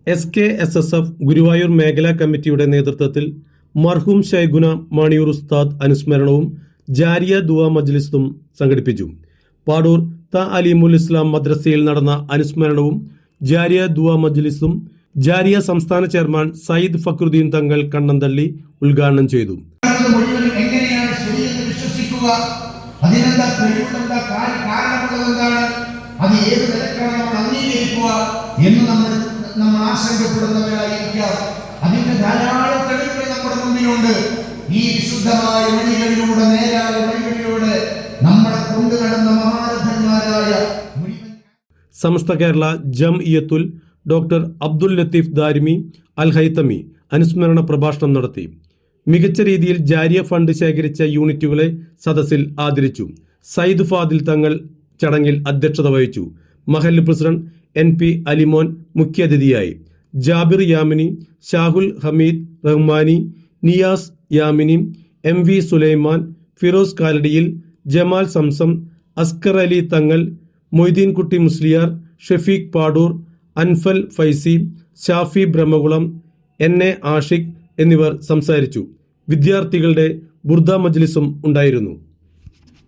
SKSSF Guruvayur മേഖലാ കമ്മിറ്റിയുടെ നേതൃത്വത്തിൽ മർഹൂം ശൈഖുന മാണിയൂർ ഉസ്താദ് അനുസ്മരണവും ജാരിയ ദുആ മജ്ലിസും സംഘടിപ്പിച്ചു. പാടൂർ അലീമുൽ ഇസ്ലാം മദ്രസയിൽ നടന്ന അനുസ്മരണവും ജാരിയ ദുആ മജ്ലിസും ജാരിയ സംസ്ഥാന ചെയർമാൻ സയ്യിദ് ഫക്രുദ്ദീൻ തങ്ങൾ കണ്ണന്തള്ളി ഉദ്ഘാടനം ചെയ്തു. നമ്മൾ ആശങ്കപ്പെടുന്നവരായിരിക്കാം. അതിന്റെ ധാരാളം തെളിവുകൾ നമ്മുടെ മുന്നിലുണ്ട്. ഈ വിശുദ്ധമായ വഴികളിലൂടെ, നേരായ വഴികളിലൂടെ നമ്മളെ കൊണ്ടു നടന്ന മഹാരഥന്മാരായ സമസ്ത കേരള ജംഇയ്യത്തുൽ ഡോക്ടർ അബ്ദുൽ ലത്തീഫ് ദാരിമി അൽ ഹൈതമി അനുസ്മരണ പ്രഭാഷണം നടത്തി. മികച്ച രീതിയിൽ ജാരിയ ഫണ്ട് ശേഖരിച്ച യൂണിറ്റുകളെ സദസ്സിൽ ആദരിച്ചു. സയ്യിദ് ഫാദിൽ തങ്ങൾ ചടങ്ങിൽ അധ്യക്ഷത വഹിച്ചു. മഹല്ല് പ്രസിഡന്റ് NP അലിമോൻ മുഖ്യാതിഥിയായി. ജാബിർ യാമിനി, ഷാഹുൽ ഹമീദ് റഹ്മാനി, നിയാസ് യാമിനി, MV സുലൈമാൻ, ഫിറോസ് കാലടിയിൽ, ജമാൽ സംസം, അസ്കർ അലി തങ്ങൾ, മൊയ്തീൻ കുട്ടി മുസ്ലിയാർ, ഷഫീഖ് പാടൂർ, അൻഫൽ ഫൈസി, ഷാഫി ബ്രഹ്മകുളം, NA ആഷിഖ് എന്നിവർ സംസാരിച്ചു. വിദ്യാർത്ഥികളുടെ ബുർദ മജ്ലിസും ഉണ്ടായിരുന്നു.